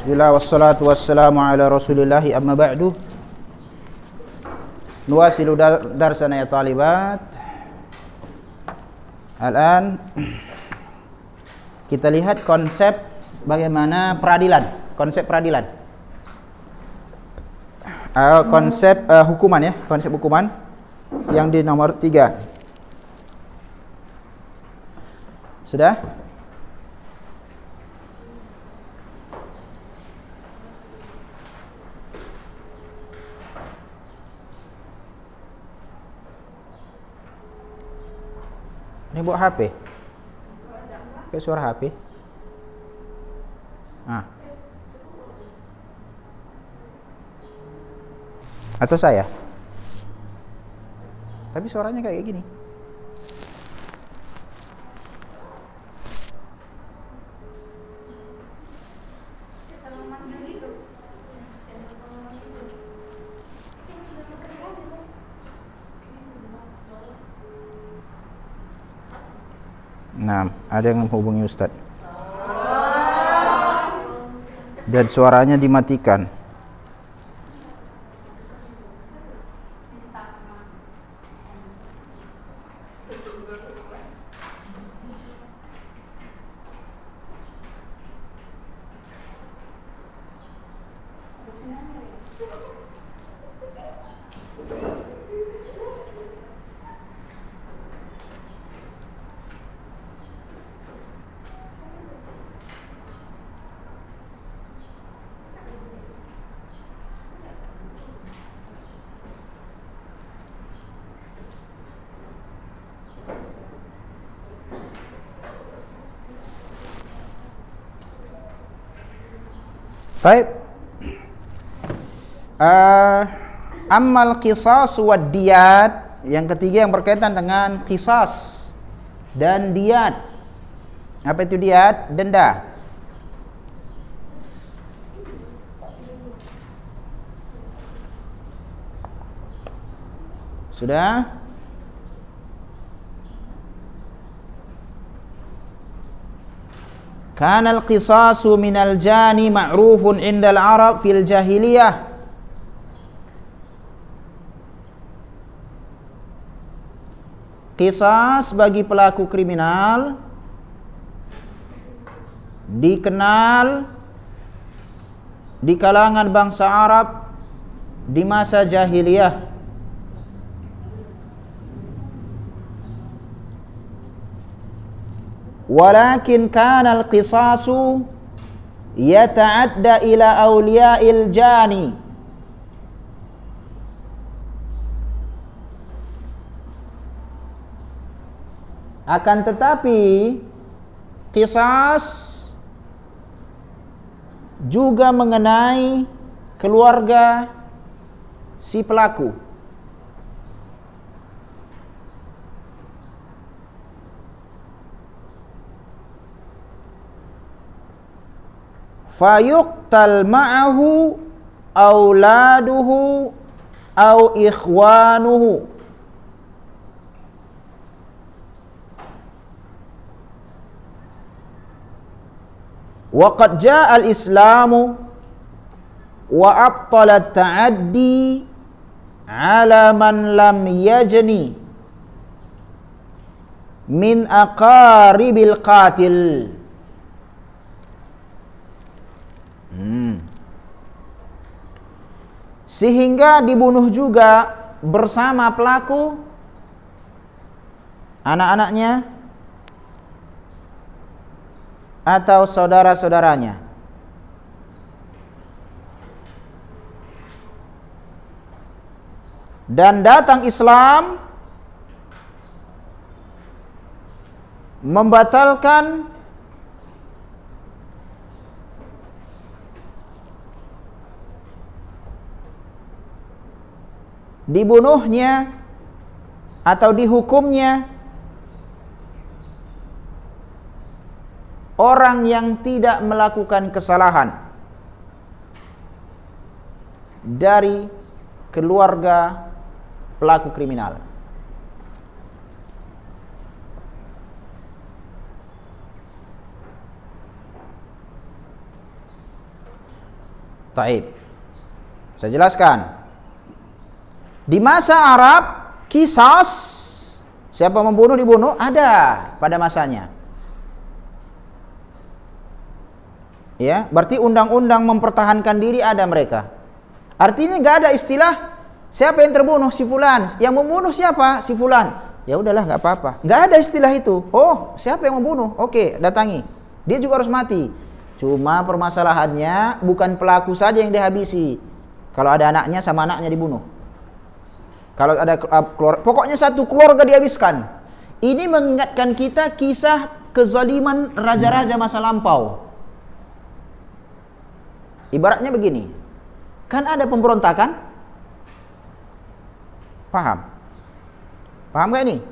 Bismillah wassalatu wassalamu ala rasulillahi amma ba'du. Nuwasilu darsana ya talibat. Al-an kita lihat konsep bagaimana peradilan, konsep peradilan. Konsep hukuman ya, konsep hukuman yang di nomor 3. Sudah? Ini bawa HP. Kayak suara HP. Atau saya? Tapi suaranya kayak gini. Nah, ada yang menghubungi Ustadz. Dan suaranya dimatikan. Baik. Ammal qisas wad diyat, yang ketiga yang berkaitan dengan qisas dan diyat. Apa itu diyat? Denda. Sudah? Kanal qisasu minal jani ma'rufun indal Arab fil jahiliyah. Qisas bagi pelaku kriminal dikenal di kalangan bangsa Arab di masa jahiliyah. Walakin kana al-qisasu yata'adda ila awliya'il jani. Akan tetapi qisas juga mengenai keluarga si pelaku. Fayuqtal ma'ahu auladuhu au ikhwanuhu. Wa qad jaa al-islamu wa abtala at-ta'addi ala man lam yajni min aqaribil qatil. Sehingga dibunuh juga bersama pelaku anak-anaknya atau saudara-saudaranya. Dan datang Islam membatalkan dibunuhnya atau dihukumnya orang yang tidak melakukan kesalahan dari keluarga pelaku kriminal. Taib. Saya jelaskan. Di masa Arab, qisas, siapa membunuh dibunuh, ada pada masanya. Ya, berarti undang-undang mempertahankan diri ada mereka. Artinya nggak ada istilah siapa yang terbunuh, si fulan. Yang membunuh siapa? Si fulan. Ya udahlah, nggak apa-apa. Nggak ada istilah itu. Oh, siapa yang membunuh? Oke, datangi. Dia juga harus mati. Cuma permasalahannya bukan pelaku saja yang dihabisi. Kalau ada anaknya, sama anaknya dibunuh. Kalau ada pokoknya satu keluarga dihabiskan. Ini mengingatkan kita kisah kezaliman raja-raja masa lampau. Ibaratnya begini, kan ada pemberontakan, paham? Paham gak ini?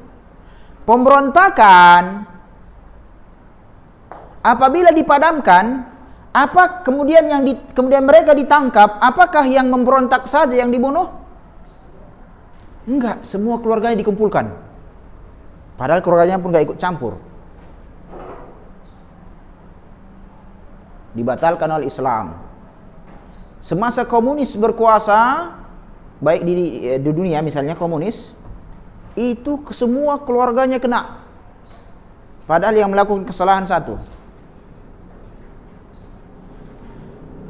Pemberontakan apabila dipadamkan, apa kemudian kemudian mereka ditangkap, apakah yang memberontak saja yang dibunuh? Enggak, semua keluarganya dikumpulkan. Padahal keluarganya pun gak ikut campur. Dibatalkan oleh Islam. Semasa komunis berkuasa, baik di dunia misalnya komunis, itu semua keluarganya kena. Padahal yang melakukan kesalahan satu.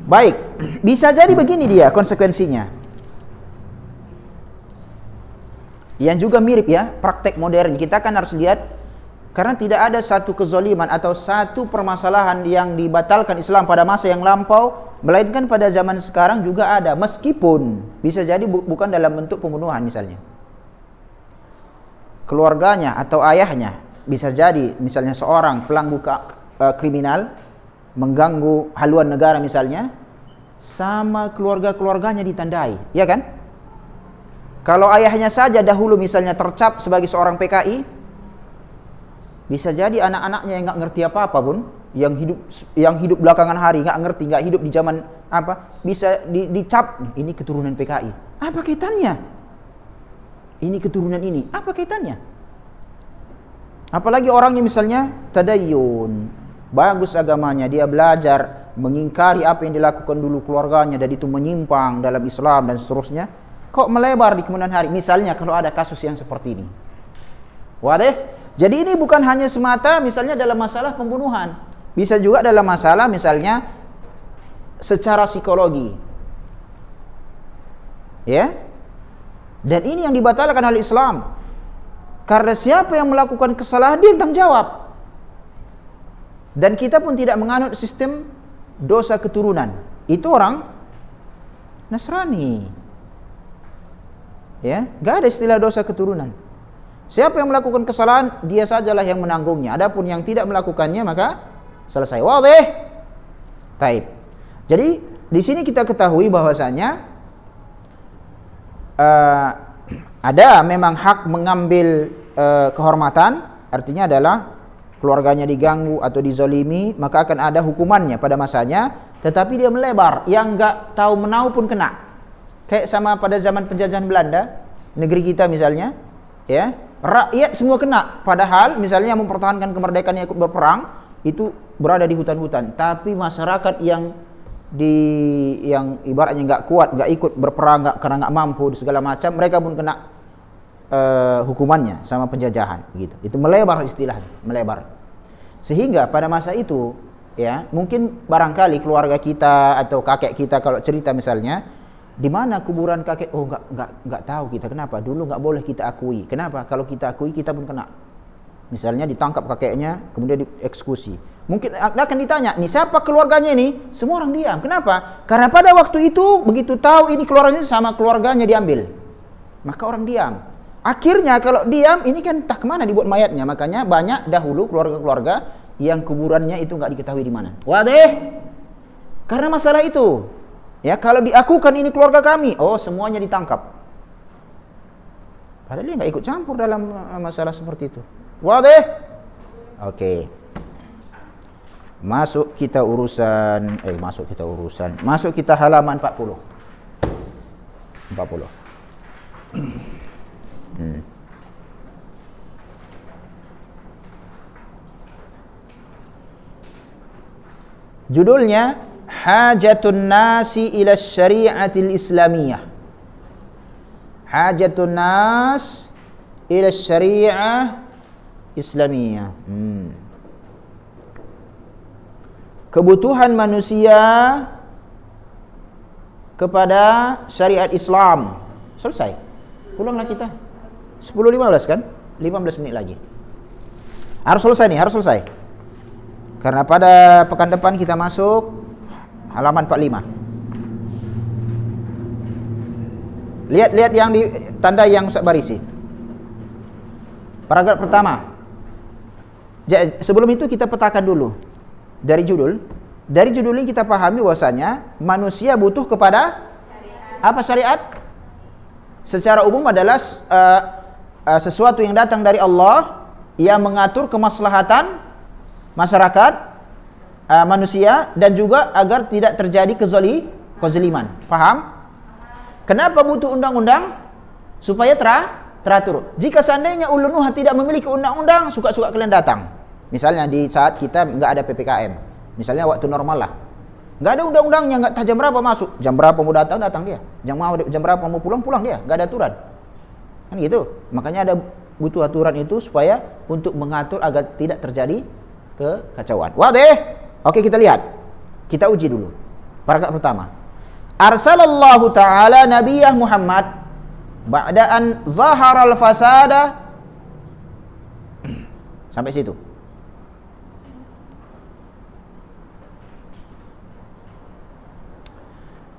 Baik, bisa jadi begini dia konsekuensinya. Yang juga mirip ya, praktek modern. Kita kan harus lihat, karena tidak ada satu kezaliman atau satu permasalahan yang dibatalkan Islam pada masa yang lampau, melainkan pada zaman sekarang juga ada, meskipun bisa jadi bukan dalam bentuk pembunuhan misalnya. Keluarganya atau ayahnya bisa jadi misalnya seorang pelanggu kriminal mengganggu haluan negara misalnya, sama keluarga-keluarganya ditandai, ya kan? Kalau ayahnya saja dahulu misalnya tercap sebagai seorang PKI, bisa jadi anak-anaknya yang nggak ngerti apa-apa pun, yang hidup belakangan hari nggak hidup di zaman apa, bisa dicap ini keturunan PKI. Apa kaitannya? Ini keturunan ini, apa kaitannya? Apalagi orangnya misalnya tadayyun, bagus agamanya, dia belajar mengingkari apa yang dilakukan dulu keluarganya dan itu menyimpang dalam Islam dan seterusnya, kok melebar di kemudian hari. Misalnya kalau ada kasus yang seperti ini. Wadah? Jadi ini bukan hanya semata misalnya dalam masalah pembunuhan, bisa juga dalam masalah misalnya secara psikologi. Ya? Dan ini yang dibatalkan oleh Islam. Karena siapa yang melakukan kesalahan dia yang tanggung jawab. Dan kita pun tidak menganut sistem dosa keturunan. Itu orang Nasrani. Ya, enggak ada istilah dosa keturunan. Siapa yang melakukan kesalahan, dia sajalah yang menanggungnya. Adapun yang tidak melakukannya, maka selesai. Wadih. Taib. Jadi di sini kita ketahui bahwasanya ada memang hak mengambil kehormatan, artinya adalah keluarganya diganggu atau dizolimi, maka akan ada hukumannya pada masanya. Tetapi dia melebar, yang enggak tahu menau pun kena. Kayak sama pada zaman penjajahan Belanda, negeri kita misalnya, ya. Rakyat semua kena, padahal misalnya yang mempertahankan kemerdekaan yang ikut berperang itu berada di hutan-hutan, tapi masyarakat yang ibaratnya nggak kuat, nggak ikut berperang, karena nggak mampu segala macam, mereka pun kena hukumannya sama penjajahan, gitu. Itu melebar istilahnya, melebar. Sehingga pada masa itu, ya mungkin barangkali keluarga kita atau kakek kita kalau cerita misalnya, di mana kuburan kakek? Oh, enggak tahu kita. Kenapa? Dulu enggak boleh kita akui. Kenapa? Kalau kita akui kita pun kena. Misalnya ditangkap kakeknya, kemudian dieksekusi. Mungkin akan ditanya, nih siapa keluarganya ini? Semua orang diam. Kenapa? Karena pada waktu itu begitu tahu ini keluarganya sama keluarganya diambil, maka orang diam. Akhirnya kalau diam, ini kan entah kemana dibuat mayatnya. Makanya banyak dahulu keluarga-keluarga yang kuburannya itu enggak diketahui di mana. Waduh. Karena masalah itu. Ya, kalau diakukan ini keluarga kami, oh semuanya ditangkap. Padahal dia nggak ikut campur dalam masalah seperti itu. Wadah? Oke. Masuk kita halaman 40. Judulnya hajatun nasi ila syari'atil islamiyah. Hajatun nas ila syari'ah islamiyah. Kebutuhan manusia kepada syariat Islam. Selesai. Pulanglah kita. 10.15 kan? 15 menit lagi. Harus selesai nih, harus selesai. Karena pada pekan depan kita masuk halaman 45. Lihat yang di tanda yang Ustaz Barisi. Paragraf pertama. Sebelum itu kita petakan dulu dari judul. Dari judul ini kita pahami bahwasanya manusia butuh kepada apa syariat? Secara umum adalah sesuatu yang datang dari Allah yang mengatur kemaslahatan masyarakat, manusia, dan juga agar tidak terjadi kezaliman. Paham? Kenapa butuh undang-undang? Supaya teratur. Jika seandainya ulun Nuh tidak memiliki undang-undang, suka-suka kalian datang. Misalnya di saat kita nggak ada PPKM, misalnya waktu normal lah, nggak ada undang-undangnya, nggak tahu jam berapa masuk, jam berapa mau datang dia, jam berapa mau pulang dia, nggak ada aturan, kan gitu. Makanya ada butuh aturan itu supaya untuk mengatur agar tidak terjadi kekacauan. Wadih? Oke, kita lihat, kita uji dulu. Paragraf pertama. Arsalallahu ta'ala nabiyah Muhammad ba'da an zaharal fasada. Sampai situ.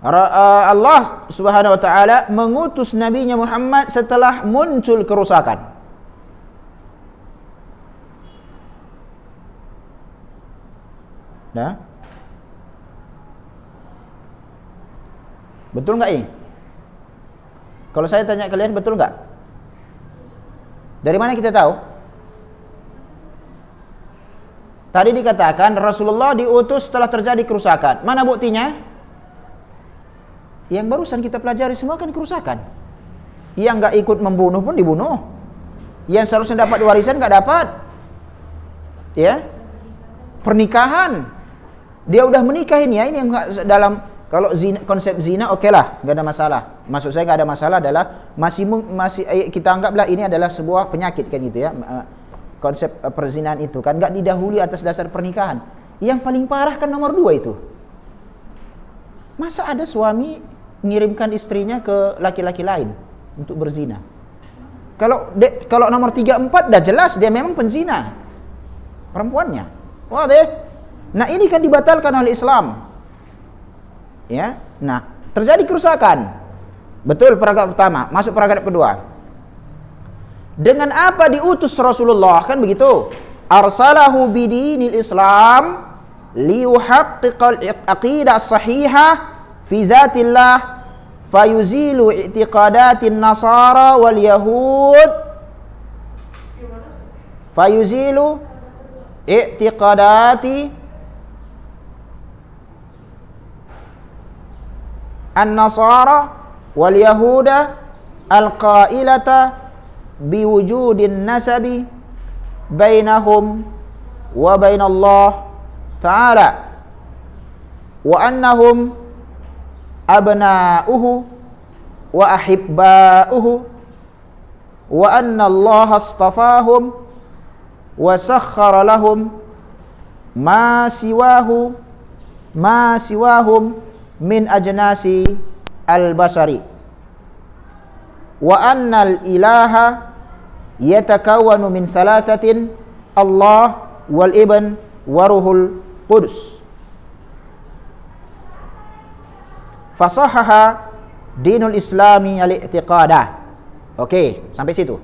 Allah Subhanahu wa taala mengutus nabinya Muhammad setelah muncul kerusakan. Nah, betul nggak ini? Kalau saya tanya kalian, betul nggak? Dari mana kita tahu? Tadi dikatakan Rasulullah diutus setelah terjadi kerusakan. Mana buktinya? Yang barusan kita pelajari semua kan kerusakan. Yang nggak ikut membunuh pun dibunuh. Yang seharusnya dapat warisan nggak dapat. Ya, pernikahan. Dia udah menikahin ya, ini yang dalam kalau zina, konsep zina oke lah, nggak ada masalah. Maksud saya nggak ada masalah adalah masih kita anggaplah ini adalah sebuah penyakit kan gitu ya. Konsep perzinahan itu kan nggak didahului atas dasar pernikahan. Yang paling parah kan nomor 2 itu. Masa ada suami mengirimkan istrinya ke laki-laki lain untuk berzina? Kalau nomor 3, 4 dah jelas dia memang penzina perempuannya. Wah deh. Nah ini kan dibatalkan oleh Islam. Ya. Nah terjadi kerusakan. Betul paragraf pertama. Masuk paragraf kedua. Dengan apa diutus Rasulullah kan begitu? Arsalahu bidinil Islam liyuhaqqiqal aqidah sahihah fi dzatillah fayuzilu i'tiqadatin nasara wal yahud fayuzilu i'tiqadati an-nasara wal yahuda al-qailata biwujudin nasabi bainahum wa bainallah ta'ala wa annahum abna'uhu wa ahibba'uhu wa anna Allah astafahum wa sakhkhara lahum ma siwahum min ajnasi al-basari wa anna al-ilaha yatakawwanu min thalathatin Allah wal ibn wa ruhul qudus. Fasahaha dinul islami al-i'tiqadah. Oke, sampai situ.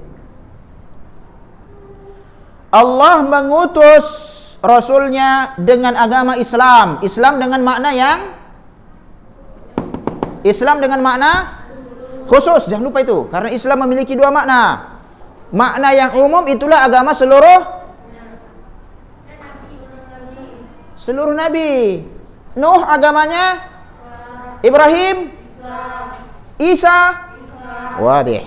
Allah mengutus Rasulnya dengan agama Islam. Islam dengan makna khusus. Jangan lupa itu. Karena Islam memiliki 2 makna. Makna yang umum itulah agama seluruh nabi. Nuh agamanya Ibrahim, Isa, wadih.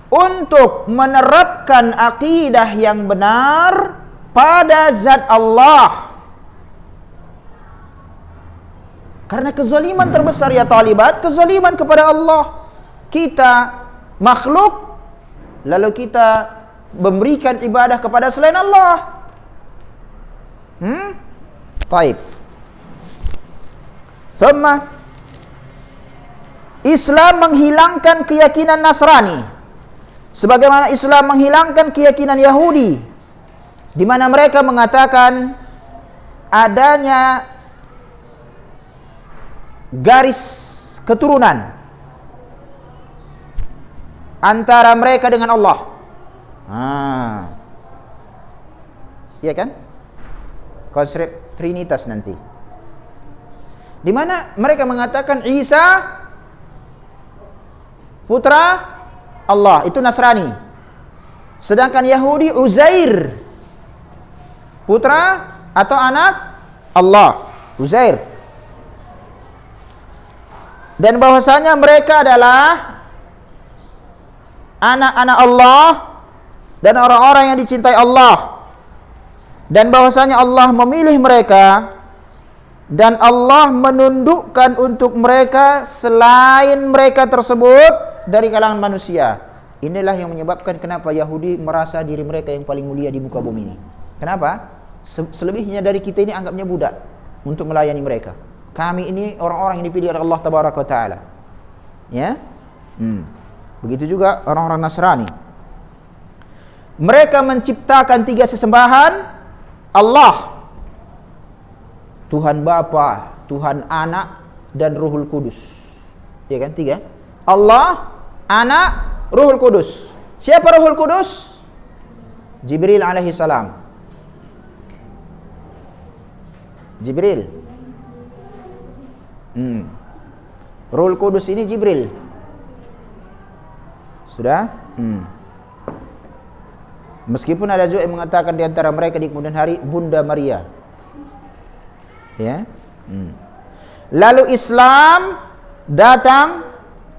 Untuk menerapkan akidah yang benar pada zat Allah Karena kezaliman terbesar ya talibat, kezaliman kepada Allah. Kita makhluk, lalu kita memberikan ibadah kepada selain Allah. Taib. Thumma Islam menghilangkan keyakinan Nasrani, sebagaimana Islam menghilangkan keyakinan Yahudi, di mana mereka mengatakan adanya garis keturunan antara mereka dengan Allah. Iya kan? Konsep Trinitas nanti. Di mana mereka mengatakan Isa putra Allah, itu Nasrani. Sedangkan Yahudi Uzair putra atau anak Allah, Uzair. Dan bahwasanya mereka adalah anak-anak Allah dan orang-orang yang dicintai Allah, dan bahwasanya Allah memilih mereka dan Allah menundukkan untuk mereka selain mereka tersebut dari kalangan manusia. Inilah yang menyebabkan kenapa Yahudi merasa diri mereka yang paling mulia di muka bumi ini. Kenapa? Selebihnya dari kita ini anggapnya budak untuk melayani mereka. Kami ini orang-orang yang dipilih oleh Allah Tabaraka wa Ta'ala. Ya? Begitu juga orang-orang Nasrani. Mereka menciptakan 3 sesembahan Allah, Tuhan Bapa, Tuhan Anak, dan Ruhul Kudus. Ya kan? 3. Allah, Anak, Ruhul Kudus. Siapa Ruhul Kudus? Jibril alaihi salam. Jibril. Ruhul Kudus ini Jibril. Sudah? Meskipun ada juga yang mengatakan di antara mereka di kemudian hari Bunda Maria. Ya. Lalu Islam datang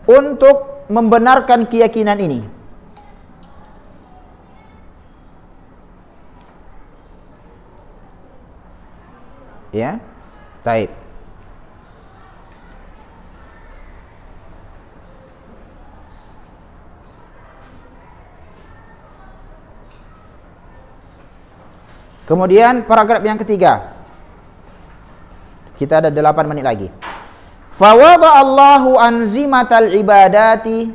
untuk membenarkan keyakinan ini. Ya. Taib. Kemudian paragraf yang ketiga. Kita ada 8 menit lagi. Fa wada Allahu anzimatal ibadati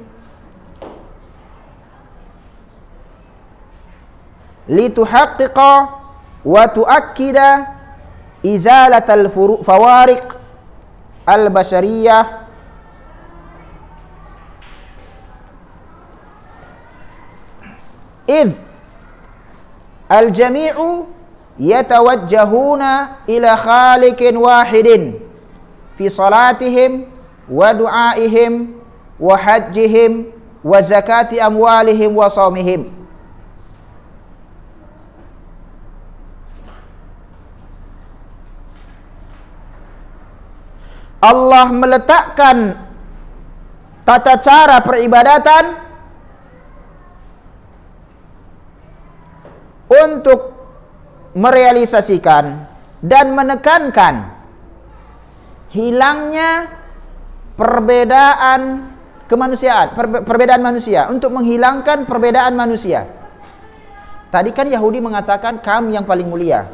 lituhaqqiqa wa tuakkida izalatal fawariq al-bashariyah id al-jami'u yatawajjahuna ila khaliqin wahidin fi salatihim wa du'aihim wa hajjihim wa zakati amwalihim wa shaumihim. Allah meletakkan tata cara peribadatan untuk merealisasikan dan menekankan hilangnya perbedaan kemanusiaan, perbedaan manusia, untuk menghilangkan perbedaan manusia. Tadi kan Yahudi mengatakan kami yang paling mulia.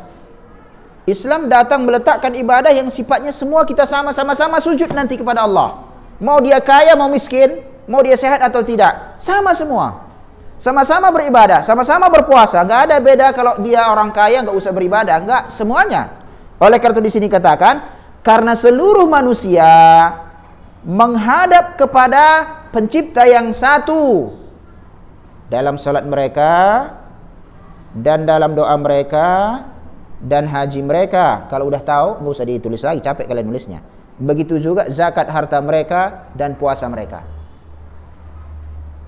Islam datang meletakkan ibadah yang sifatnya semua kita sama-sama sujud nanti kepada Allah. Mau dia kaya, mau miskin, mau dia sehat atau tidak, sama semua. Sama-sama beribadah, sama-sama berpuasa. Enggak ada beda kalau dia orang kaya enggak usah beribadah, enggak, semuanya. Oleh karena itu di sini katakan, karena seluruh manusia menghadap kepada pencipta yang satu dalam salat mereka dan dalam doa mereka dan haji mereka. Kalau udah tahu, enggak usah ditulis lagi, capek kalian nulisnya. Begitu juga zakat harta mereka dan puasa mereka.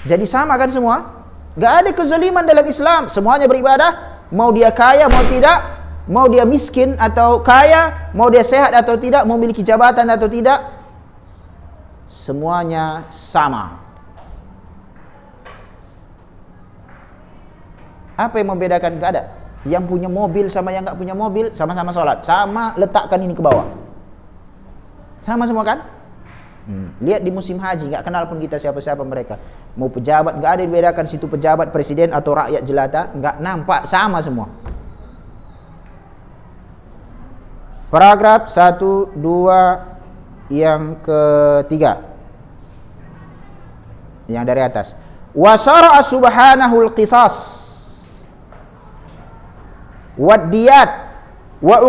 Jadi sama kan semua? Enggak ada kezaliman dalam Islam. Semuanya beribadah, mau dia kaya mau tidak, mau dia miskin atau kaya, mau dia sehat atau tidak, mau memiliki jabatan atau tidak, semuanya sama. Apa yang membedakan? Enggak ada. Yang punya mobil sama yang enggak punya mobil sama-sama sholat, sama letakkan ini ke bawah. Sama semua kan? Lihat di musim haji, nggak kenal pun kita siapa-siapa mereka. Mau pejabat, nggak ada dibedakan situ pejabat, presiden atau rakyat jelata, nggak nampak, sama semua. Paragraf 1, 2, yang ketiga, yang dari atas. Wa syara'a subhanahu al-qisas wa diyat wa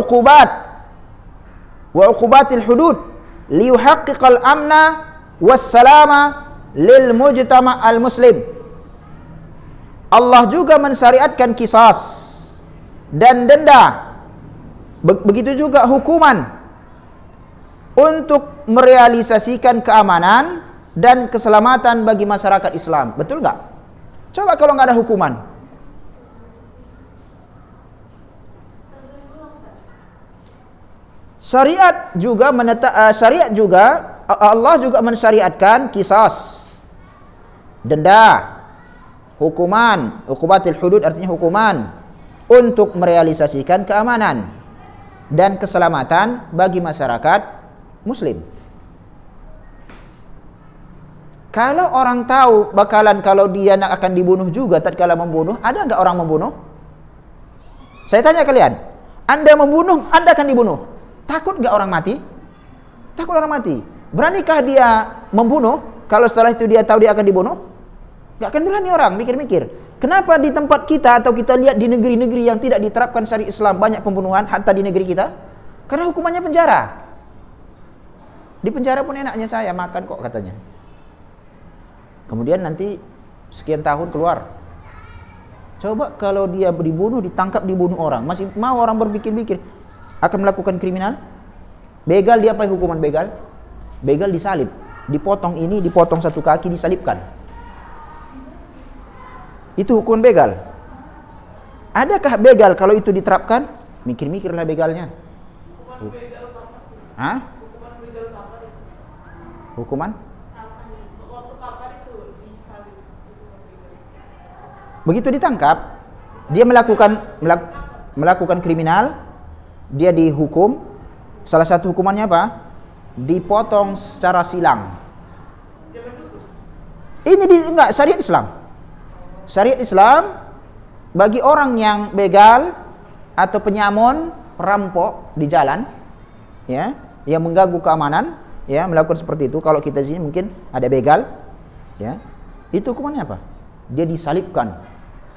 uqubatil hudud liyuhaqqiqal amna wassalama lil mujtama' al muslim. Allah juga mensyariatkan kisas dan denda, begitu juga hukuman untuk merealisasikan keamanan dan keselamatan bagi masyarakat Islam. Betul nggak? Coba kalau nggak ada hukuman. Syariat juga Allah juga mensyariatkan kisas, denda, hukuman, uqubatil hudud artinya hukuman untuk merealisasikan keamanan dan keselamatan bagi masyarakat muslim. Kalau orang tahu bakalan kalau dia akan dibunuh juga tatkala membunuh, ada nggak orang membunuh? Saya tanya kalian, Anda membunuh, Anda akan dibunuh. Takut nggak orang mati? Takut orang mati. Beranikah dia membunuh kalau setelah itu dia tahu dia akan dibunuh? Nggak akan berani orang, mikir-mikir. Kenapa di tempat kita atau kita lihat di negeri-negeri yang tidak diterapkan syariat Islam banyak pembunuhan, hatta di negeri kita? Karena hukumannya penjara. Di penjara pun enaknya saya makan kok katanya. Kemudian nanti sekian tahun keluar. Coba kalau dia dibunuh, ditangkap, dibunuh orang, masih mau orang berpikir-pikir akan melakukan kriminal? Begal, dia apa hukuman begal? Begal disalib, dipotong ini, dipotong satu kaki, disalibkan. Itu hukuman begal. Adakah begal kalau itu diterapkan? Mikir-mikirlah begalnya. Hah? Hukuman? Begitu ditangkap, dia melakukan kriminal, dia dihukum. Salah satu hukumannya apa? Dipotong secara silang. Ini enggak syariat Islam. Syariat Islam bagi orang yang begal atau penyamun, perampok di jalan, ya, yang mengganggu keamanan, ya, melakukan seperti itu. Kalau kita di sini mungkin ada begal, ya, itu hukumannya apa? Dia disalibkan,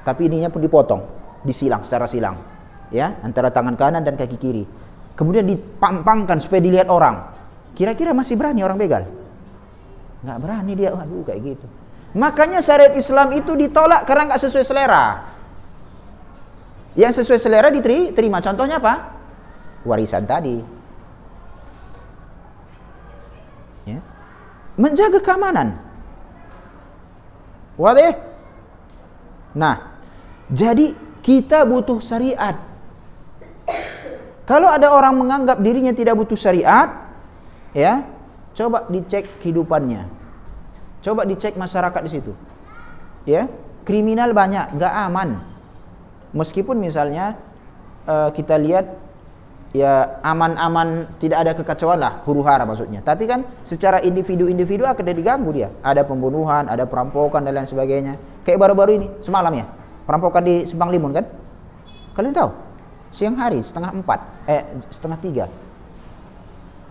tapi ininya pun dipotong, disilang secara silang, ya, antara tangan kanan dan kaki kiri. Kemudian dipampangkan supaya dilihat orang. Kira-kira masih berani orang begal? Nggak berani dia, aduh kayak gitu. Makanya syariat Islam itu ditolak karena nggak sesuai selera. Yang sesuai selera diterima. Contohnya apa? Warisan tadi. Ya. Menjaga keamanan. Wadih? Nah, jadi kita butuh syariat. Kalau ada orang menganggap dirinya tidak butuh syariat, ya, coba dicek kehidupannya. Coba dicek masyarakat di situ. Ya, kriminal banyak, nggak aman. Meskipun misalnya kita lihat ya aman-aman, tidak ada kekacauan lah, huru-hara maksudnya. Tapi kan secara individu-individu akan diganggu dia. Ada pembunuhan, ada perampokan dan lain sebagainya. Kayak baru-baru ini, semalam ya, perampokan di Simpang Limun kan? Kalian tahu? Siang hari, 2:30, 3:30.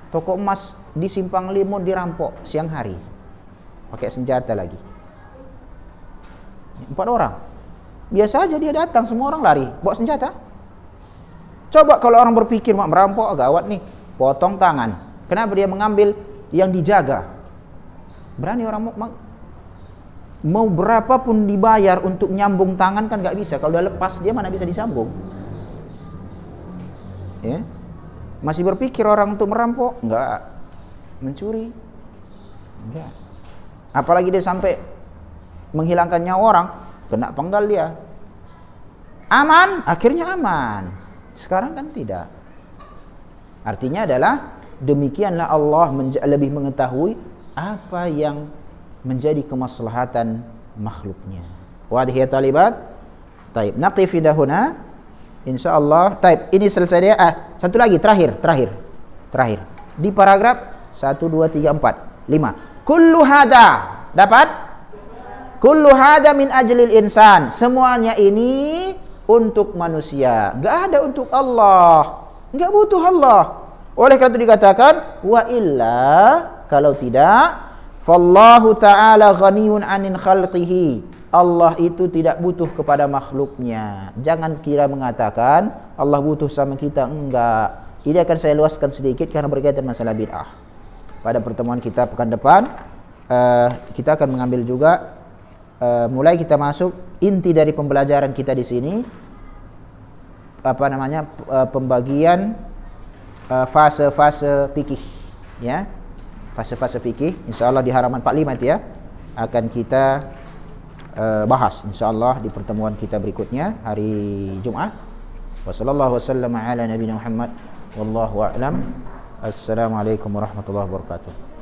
Toko emas di Simpang Limun dirampok siang hari. Pakai senjata lagi. 4 orang. Biasa aja dia datang, semua orang lari, bawa senjata. Coba kalau orang berpikir mak merampok, gawat nih, potong tangan. Kenapa dia mengambil yang dijaga? Berani orang mau berapapun dibayar untuk nyambung tangan kan nggak bisa. Kalau udah lepas dia mana bisa disambung? Ya. Masih berpikir orang untuk merampok? Enggak. Mencuri? Enggak. Apalagi dia sampai menghilangkan nyawa orang, kena penggal dia. Aman? Akhirnya aman. Sekarang kan tidak. Artinya adalah demikianlah Allah lebih mengetahui apa yang menjadi kemaslahatan makhluknya. Wadih ya talibat. Taib. Naqif idahuna. InsyaAllah. Taib. Ini selesai dia. Satu lagi terakhir. Di paragraf 1, 2, 3, 4, 5. Kullu hada. Dapat? Kullu hada min ajlil insan. Semuanya ini untuk manusia. Enggak ada untuk Allah. Enggak butuh Allah. Oleh karena itu dikatakan wa illa, kalau tidak, fallahu ta'ala ghaniyun 'anil khalqihi. Allah itu tidak butuh kepada makhluknya. Jangan kira mengatakan Allah butuh sama kita, enggak. Ini akan saya luaskan sedikit karena berkaitan masalah bid'ah. Pada pertemuan kita pekan depan kita akan mengambil juga mulai kita masuk inti dari pembelajaran kita di sini, pembagian fase-fase fikih, ya. Fase-fase fikih insyaallah di halaman 45 itu ya akan kita bahas insyaallah di pertemuan kita berikutnya hari Jumat. Wassallallahu wasallam ala nabiyina Muhammad wallahu a'lam. Assalamualaikum warahmatullahi wabarakatuh.